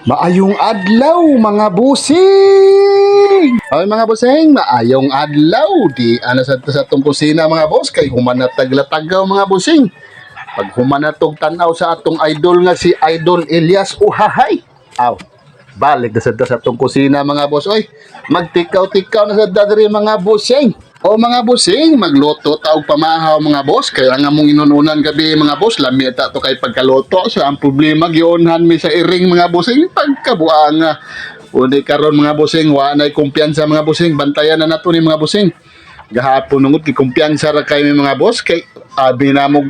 Maayong adlaw mga busing! Ay mga busing, maayong adlaw. Di ana sa atong kusina mga boss kay humanatag-latagaw mga busing. Pag humanatog tanaw sa atong idol nga si Idol Elias Uhahay. Aw, balik na sa atong kusina mga boss. Oy, magtikaw-tikaw na sa dadri mga busing. O mga busing, magluto taog pamahaw mga boss. Kaya nga mong inununan gabi mga boss. Lami ta to kay pagkaluto. So ang problema, giunhan mi sa iring mga busing. Pagkabuang nga. Uli karon mga busing, wa na'y kumpiyansa mga busing. Bantayan na nato ni mga busing. Gahapon nungod, kumpiyansa ra kay mga boss. Kay abi na mo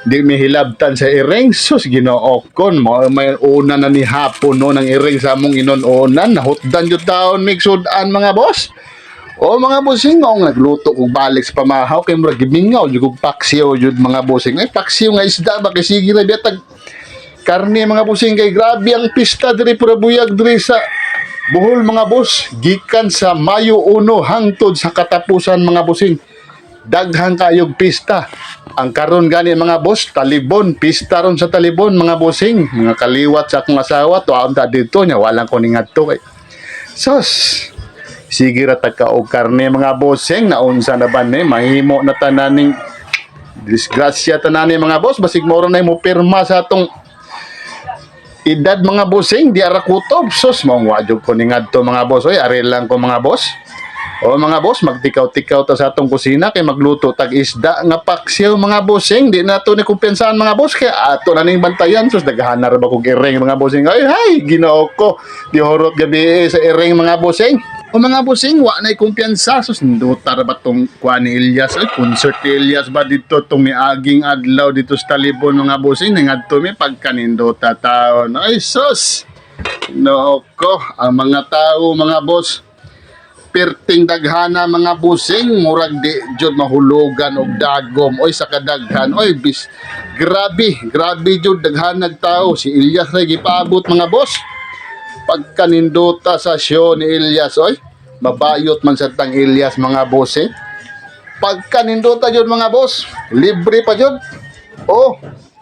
di may hilabtan sa iring. Sus, ginookon mo. May una na ni hapon no, ng iring sa mong inununan. Nahutdan yung taon, migsudan mga boss. O mga busing nga nagluto kog balik sa pamahaw kay murag gimingaw jud kog paksiw jud mga busing. Ay paksiw nga isda ba kay sige ra biatag karne mga busing kay grabe ang pista diri pura buyag diri sa Bohol mga boss. Gikan sa Mayo 1 hangtod sa katapusan mga busing. Daghang kayog pista. Ang karon gani mga boss, Talibon, pista ron sa Talibon mga busing. Mga kaliwat sa akong asawa tuaon ta dito nya walang ko ningadto kay. Sos. Sige ra tagka og karne mga bossing naunsa na ba ni mahimo na tananing disgrasya tanani mga boss basig moro na mo pirma sa atong edad mga bossing di ara kutob sus mong wadjog ko ni ngadto mga boss oy ari lang ko mga boss. O mga boss, magtikaw-tikaw ta sa atong kusina kay magluto tag isda nga paksiw mga bossing. Di na to ni kumpensahan mga boss kay ato na ning bantayan sus daghanan ra ba kog iring mga bossing. Ay hay, Ginoo ko. Di horot gabi sa iring mga bossing. O mga bossing, wa na'y kumpiyansa sus nduta ra ba tong kuan ni Elias ay concert ni Elias ba dito tong miaging adlaw dito sa Talibon mga bossing ngadto mi pagkanindota taon. Ay sus. No ko ang mga tao mga boss perting daghana mga busing murag di jud mahulugan og dagom oy sa kadaghan oy bis grabe jud daghan nagtao si Elias ray gipaabot mga boss pagkanindota sa show ni Elias oy mabayot man sa tang Elias mga boss pagkanindota jud mga boss libre pa jud oh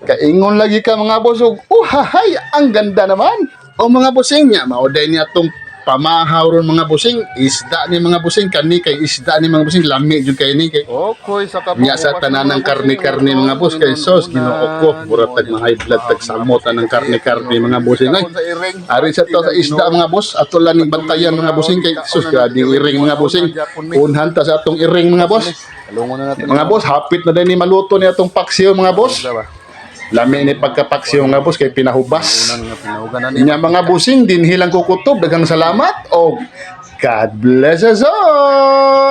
kaingon lagi ka mga boss og hahay ang ganda naman o mga bossing nya mauday niya tong pamahaw ron mga busing isda ni mga busing kani kay isda ni mga busing lami jud kay ni kay Okoy sa kapo. nya sa tanan ng karne-karne mga boss kay sos Ginoo ko mura tag mga high blood tag samot ng karne-karne mga busing ay ari sa to sa isda mga boss ato lang ning bantayan mga busing kay sus grabe iring mga busing unhan ta sa atong iring mga boss Talungon na natin. mga boss hapit na din ni maluto ni atong paksiw mga boss lami ni pagkapaksiw nga boss kay pinahubas. Inya mga busing din hilang kukutob daghang salamat o God bless us all.